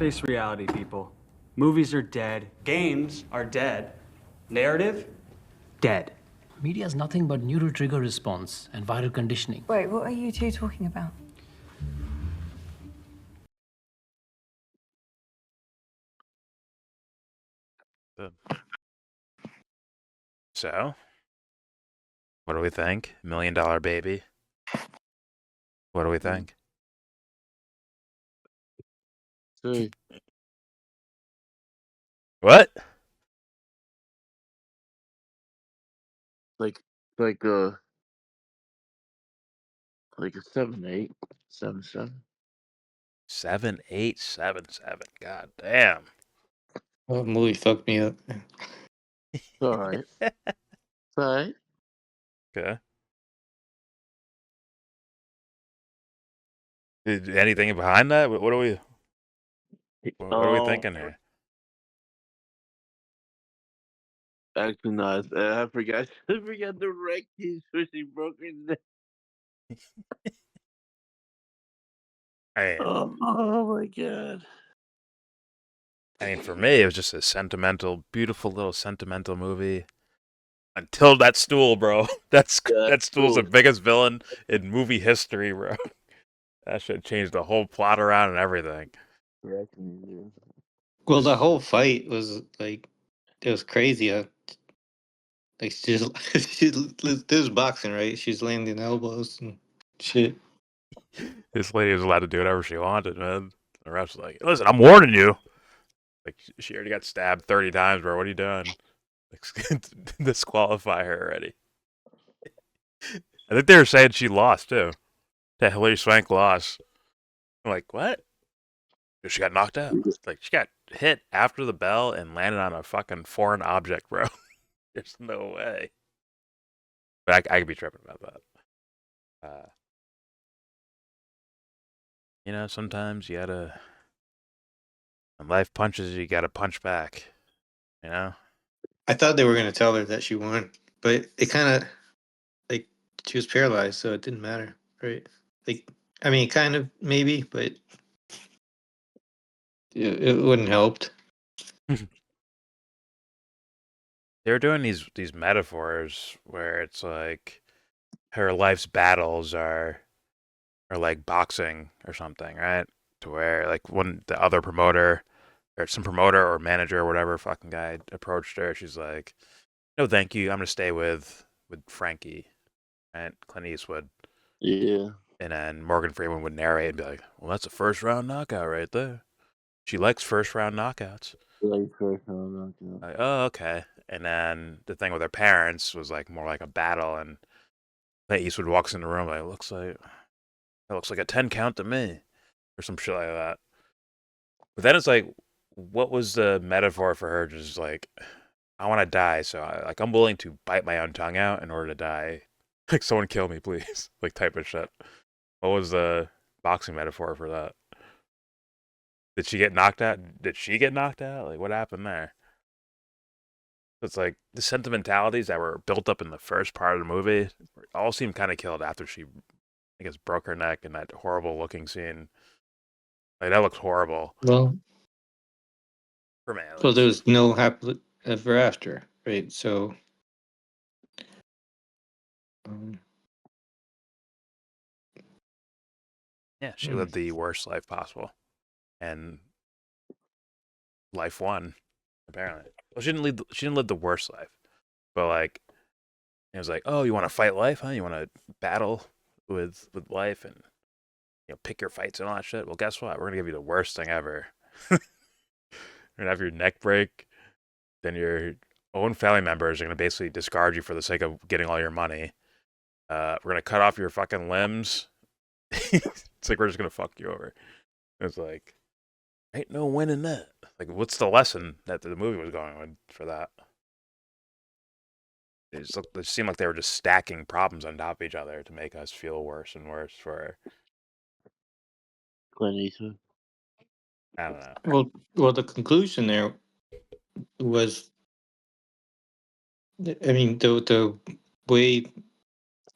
Face reality, people. Movies are dead. Games are dead. Narrative? Dead. Media is nothing but neural trigger response and viral conditioning. Wait, what are you two talking about? So, what do we think? $1 Million Baby. What do we think? Hey, What? like like a 7-8, 7-7. 7877. God damn. That movie fucked me up. It's alright. It's alright. Okay. Anything behind that? What are we thinking here? Actually, no, I forgot. I forgot the wreck piece where she broke her neck. I Oh my god. mean, for me, it was just a sentimental, beautiful little sentimental movie. Until that stool, bro. That stool's the biggest villain in movie history, bro. That shit changed the whole plot around and everything. Well, the whole fight was like, it was crazy. Like there's boxing, right? She's landing elbows and shit. This lady was allowed to do whatever she wanted, man. The ref's like, listen, I'm warning you. Like, she already got stabbed 30 times, bro. What are you doing? Like, disqualify her already. I think they were saying she lost, too. That Hilary Swank lost. I'm like, what? She got knocked out. Like, she got hit after the bell and landed on a fucking foreign object, bro. There's no way. But I could be tripping about that. You know, sometimes you gotta... When life punches you gotta punch back. You know? I thought they were gonna tell her that she won, but it kind of like she was paralyzed, so it didn't matter, right? Like, I mean, kind of maybe, but it wouldn't helped. They were doing these metaphors where it's like her life's battles are like boxing or something, right? To where like when the other promoter or some promoter or manager or whatever fucking guy approached her, she's like, "No, thank you. I'm gonna stay with Frankie and Clint Eastwood." Yeah. And then Morgan Freeman would narrate and be like, "Well, that's a first round knockout right there. She likes first round knockouts." Like first round knockout. Like, oh, okay. And then the thing with her parents was like more like a battle, and Clint Eastwood walks in the room like, that looks like a 10 count to me, or some shit like that. But then it's like, what was the metaphor for her? Just like, I want to die, so I'm willing to bite my own tongue out in order to die. Like, someone kill me, please. Like, type of shit. What was the boxing metaphor for that? Did she get knocked out? Did she get knocked out? Like, what happened there? It's like the sentimentalities that were built up in the first part of the movie all seemed kind of killed after she, I guess, broke her neck in that horrible looking scene. Like, that looked horrible. Well, For me, well, there was no happily ever after, right? So, yeah, she lived the worst life possible, and life won. Apparently, well, she didn't live the worst life, but like, it was like, oh, you want to fight life, huh? You want to battle with life and pick your fights and all that shit. Well, guess what? We're gonna give you the worst thing ever. You're gonna have your neck break, then your own family members are gonna basically discard you for the sake of getting all your money. We're gonna cut off your fucking limbs. It's like we're just gonna fuck you over. It's like, ain't no winning that. Like, what's the lesson that the movie was going with for that? It seemed like they were just stacking problems on top of each other to make us feel worse and worse for. Clint Eastwood. I don't know. well, the conclusion there was, I mean, the way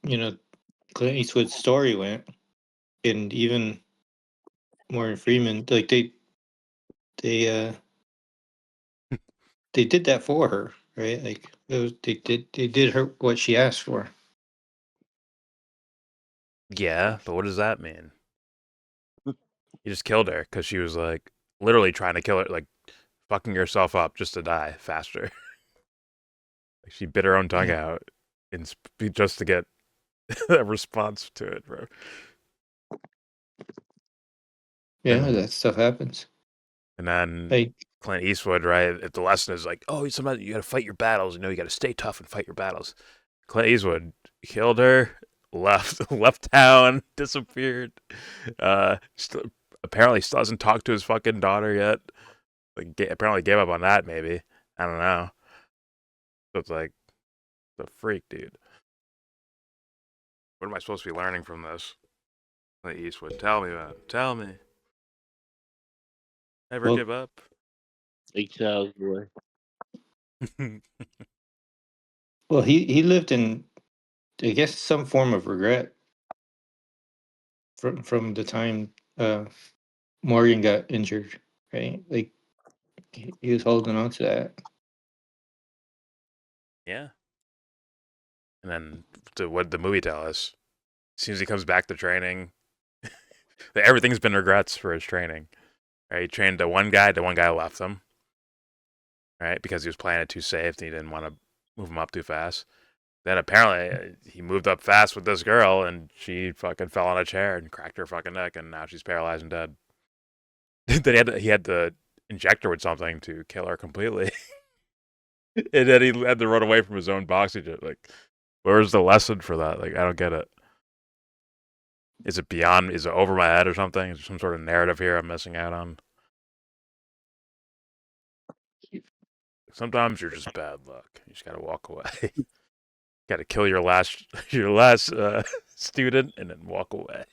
Clint Eastwood's story went, and even Morgan Freeman, like they they did that for her, right? Like they did her what she asked for. Yeah, but what does that mean? You just killed her because she was like literally trying to kill her, like fucking herself up just to die faster. Like, she bit her own tongue Yeah. out just to get a response to it, bro. Yeah, And that stuff happens. and then Like Clint Eastwood, right? If the lesson is like, oh, sometimes you got to fight your battles. You know, you got to stay tough and fight your battles. Clint Eastwood killed her, left town, disappeared. Apparently still hasn't talked to his fucking daughter yet. Like, apparently gave up on that. Maybe, I don't know. So it's like the freak, dude. What am I supposed to be learning from this? Clint Eastwood, tell me, man. Tell me. Never well, give up. Exiles boy. well, he lived in, I guess, some form of regret from the time Morgan got injured, right? Like he was holding on to that. Yeah. And then what the movie tell us? As soon as he comes back to training, everything's been regrets for his training. Right? He trained the one guy left him. Right? Because he was playing it too safe and he didn't want to move him up too fast. Then apparently he moved up fast with this girl and she fucking fell on a chair and cracked her fucking neck and now she's paralyzed and dead. Then he had to inject her with something to kill her completely. And then he had to run away from his own boxing gym. Like, where's the lesson for that? Like, I don't get it. Is it beyond? Is it over my head or something? Is there some sort of narrative here I'm missing out on? Sometimes you're just bad luck. You just gotta walk away. Gotta kill your last student and then walk away.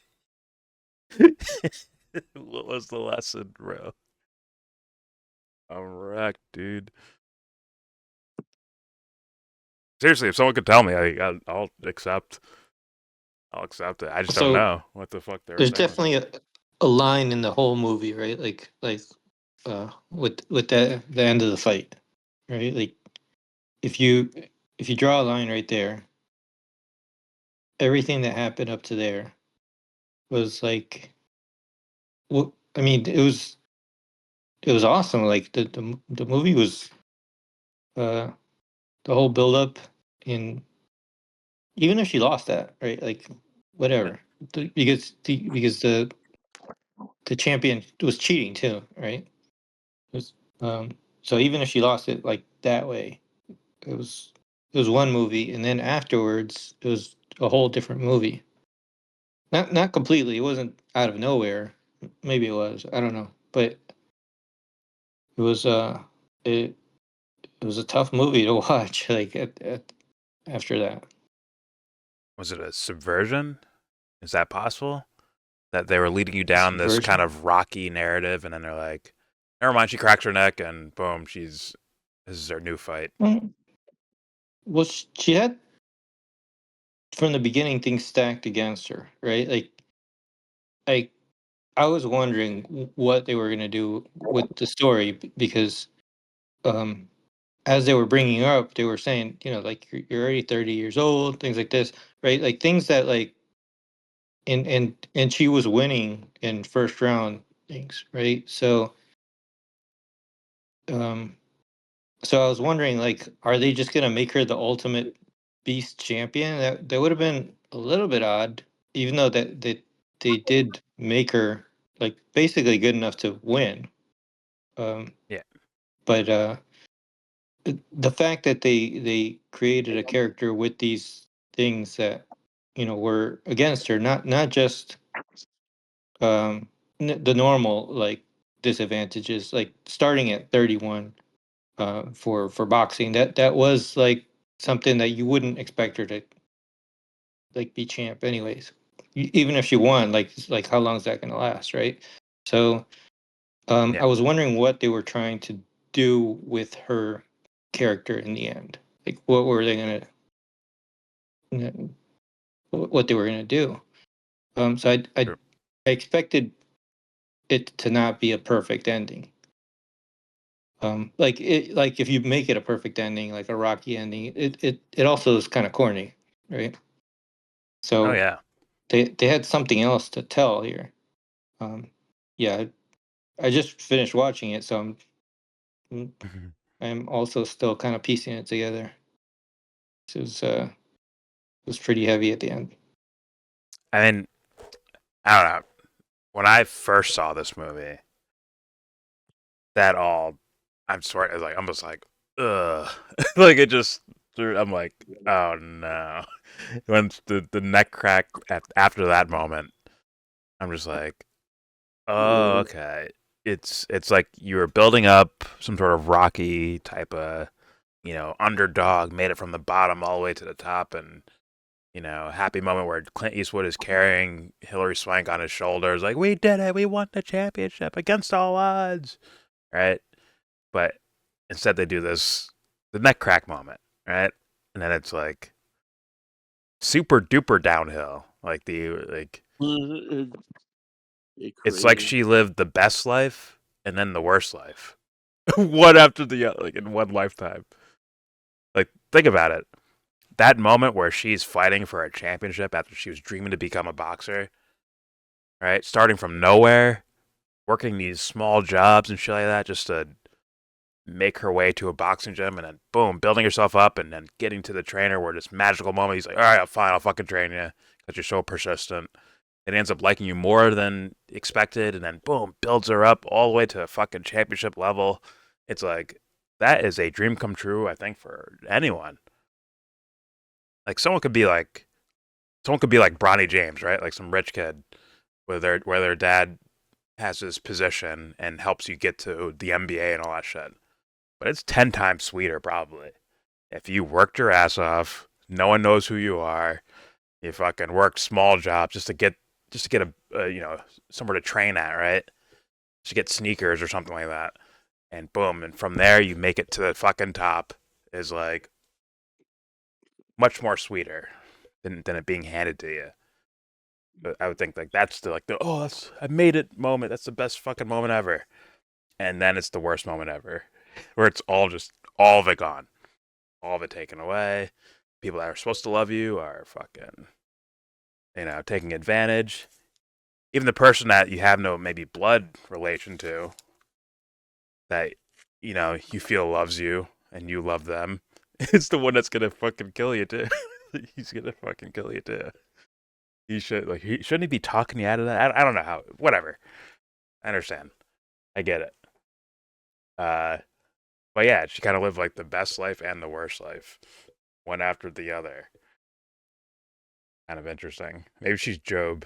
What was the lesson, bro? I'm wrecked, dude. Seriously, if someone could tell me, I'll accept. I'll accept it. I just don't So know what the fuck they were there's saying. definitely a line in the whole movie, right? Like with the end of the fight, right? Like if you if you draw a line right there, everything that happened up to there was like, what I mean, it was awesome. Like the movie was uh the whole build up in, even if she lost that, right? Like whatever, because the champion was cheating too, right? It was, so even if she lost it like that way, it was it was one movie, and then afterwards it was a whole different movie. Not completely. It wasn't out of nowhere. Maybe it was. I don't know, but it was it it was a tough movie to watch. Like after that. Was it a subversion? Is that possible? That they were leading you down this kind Subversion. of rocky narrative, and then they're like, "Never mind." She cracks her neck, and boom, this is her new fight. Mm, well, she had from the beginning things stacked against her, right? Like I was wondering what they were gonna do with the story because um as they were bringing her up, they were saying, like you're already 30 years old, things like this, right? Like things that like, and she was winning in first round things, right? Um, so I was wondering, like, are they just gonna make her the ultimate beast champion? That would have been a little bit odd, even though that they did make her like basically good enough to win. Um, Yeah. but the fact that they created a character with these things that were against her, not just the normal like disadvantages, like starting at 31 for boxing, that was like something that you wouldn't expect her to like be champ anyways. Even if she won, like how long is that going to last, right? So Yeah. I was wondering what they were trying to do with her character in the end. Like, what were they gonna, what they were gonna do? So I True. I expected it to not be a perfect ending. Like if you make it a perfect ending, like a Rocky ending, it also is kind of corny, right? Oh So yeah. they had something else to tell here. Um, yeah, I just finished watching it, so mm, I'm also still kind of piecing it together. It was pretty heavy at the end. I mean, I don't know. When I first saw this movie, that all I'm sorry, I was like almost like, ugh, like it just. I'm like, oh no. When the neck crack after that moment, I'm just like, oh okay. It's like you were building up some sort of Rocky type of underdog, made it from the bottom all the way to the top, and happy moment where Clint Eastwood is carrying Hilary Swank on his shoulders, like, we did it, we won the championship against all odds, right? But instead they do the neck crack moment, right? And then it's like super duper downhill. It's like she lived the best life and then the worst life. One after the other, like in one lifetime. Like, think about it. That moment where she's fighting for a championship after she was dreaming to become a boxer, right? Starting from nowhere, working these small jobs and shit like that just to make her way to a boxing gym, and then boom, building herself up, and then getting to the trainer where this magical moment, he's like, all right, fine, I'll fucking train you because you're so persistent. It ends up liking you more than expected, and then boom, builds her up all the way to a fucking championship level. It's like, that is a dream come true, I think, for anyone. Like, someone could be like Bronny James, right? Like some rich kid where their dad has his position and helps you get to the NBA and all that shit. But it's 10 times sweeter, probably. If you worked your ass off, no one knows who you are. You fucking worked small jobs just to get somewhere to train at, right? Just to get sneakers or something like that. And boom, and from there you make it to the fucking top is like much more sweeter than it being handed to you. But I would think like that's I made it moment. That's the best fucking moment ever. And then it's the worst moment ever, where it's all of it gone, all of it taken away. People that are supposed to love you are fucking, taking advantage. Even the person that you have no maybe blood relation to, that you feel loves you and you love them, is the one that's gonna fucking kill you too. He's gonna fucking kill you too. Shouldn't he be talking you out of that? I don't know how. Whatever. I understand. I get it. But yeah, she kind of lived like the best life and the worst life, one after the other. Kind of interesting. Maybe she's Job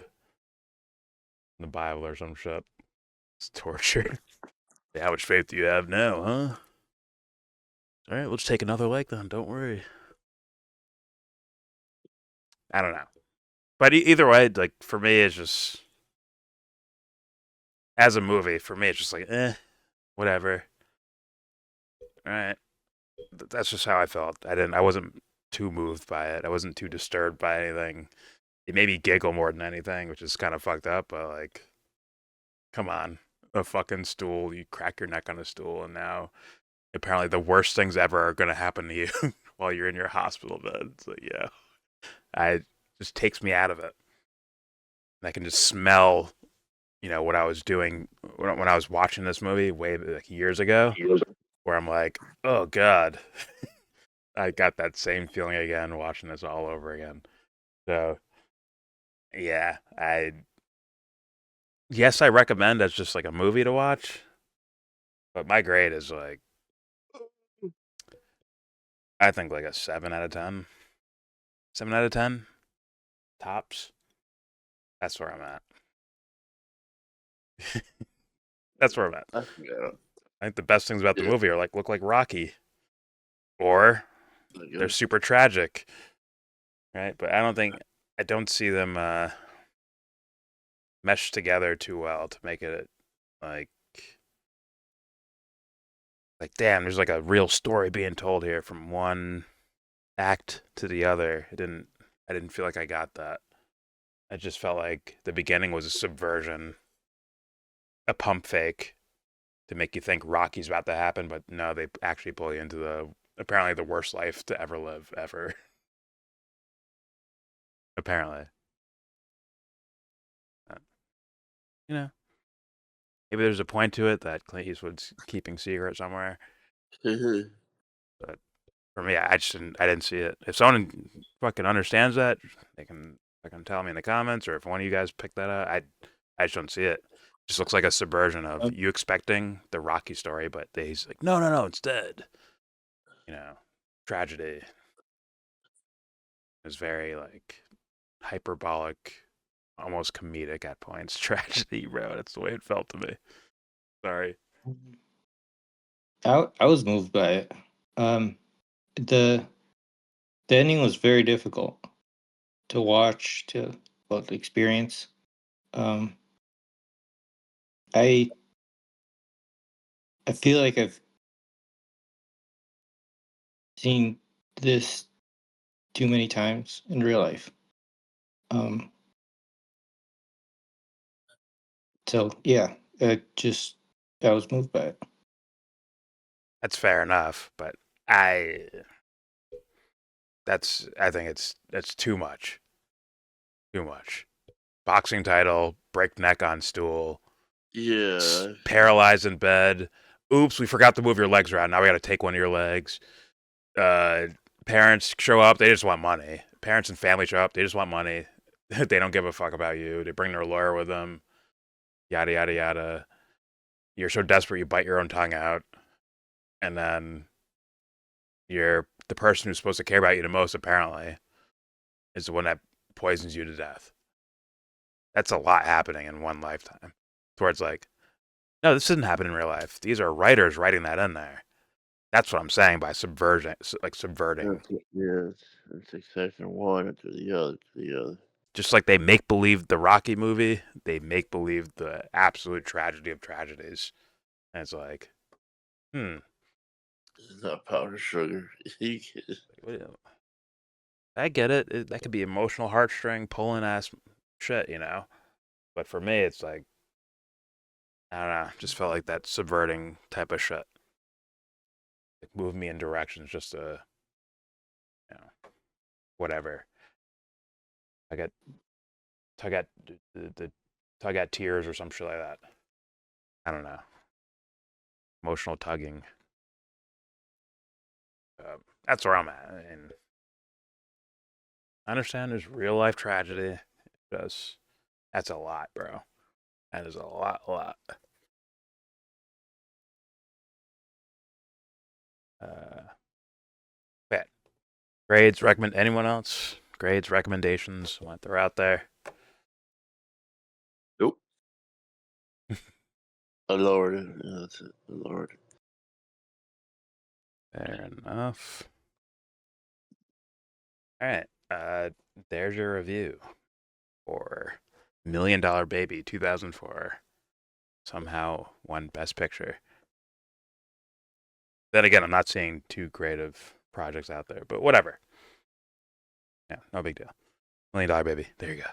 in the Bible or some shit. It's torture. Yeah, how much faith do you have now, huh? All right, let's take another leg then. Don't worry. I don't know. But either way, like, for me, it's just, as a movie, for me, it's just like, whatever. All right. That's just how I felt. I wasn't too moved by it. I wasn't too disturbed by anything. It made me giggle more than anything, which is kind of fucked up, but like, come on. A fucking stool, you crack your neck on a stool, and now apparently the worst things ever are going to happen to you while you're in your hospital bed. So, yeah. It just takes me out of it. And I can just smell, what I was doing when I was watching this movie way like years ago, where I'm like, oh God, I got that same feeling again watching this all over again. So, yeah, yes, I recommend as just like a movie to watch, but my grade is like, I think like a 7 out of 10. 7 out of 10 tops. That's where I'm at. That's where I'm at. I think the best things about the movie are look like Rocky, or they're super tragic, right? But I don't see them meshed together too well to make it like damn, there's like a real story being told here from one act to the other. I didn't feel like I got that. I just felt like the beginning was a subversion, a pump fake, to make you think Rocky's about to happen, but no, they actually pull you into apparently the worst life to ever live, ever. Apparently. You know, maybe there's a point to it that Clint Eastwood's keeping secret somewhere. But for me, I didn't see it. If someone fucking understands that, they can fucking tell me in the comments, or if one of you guys picked that up, I just don't see it. Just looks like a subversion of you expecting the Rocky story, but he's like, no, it's dead. You know, tragedy. It was very like hyperbolic, almost comedic at points. Tragedy, bro. That's the way it felt to me. Sorry. I was moved by it. The ending was very difficult to watch, to experience. I feel like I've seen this too many times in real life. So yeah, I was moved by it. That's fair enough, but I think it's too much. Too much. Boxing title, break neck on stool, Yeah. paralyzed in bed. Oops, we forgot to move your legs around. Now we got to take one of your legs. Parents show up, they just want money. Parents and family show up, they just want money. They don't give a fuck about you. They bring their lawyer with them. Yada yada yada. You're so desperate you bite your own tongue out. And then the person who's supposed to care about you the most, apparently, is the one that poisons you to death. That's a lot happening in one lifetime. Where it's like, no, this didn't happen in real life. These are writers writing that in there. That's what I'm saying by subverting. Yes, it's succession one after the other. Just like they make believe the Rocky movie, they make believe the absolute tragedy of tragedies. And it's like, It's not powdered sugar. I get it. That could be emotional heartstring, pulling ass shit, you know? But for me, it's like, I don't know, just felt like that subverting type of shit. Like, move me in directions just to, whatever. I got tug at tears or some shit like that. I don't know. Emotional tugging. That's where I'm at. And I understand there's real life tragedy. That's a lot, bro. That is a lot. Okay. Grades, anyone else? Grades, recommendations, want to throw out there? Nope. I lowered it. Yeah, that's it. I lowered it. Fair enough. All right. There's your review for $1 Million Baby 2004. Somehow won Best Picture. Then again, I'm not seeing too creative projects out there, but whatever. Yeah, no big deal. $1 Million Baby. There you go.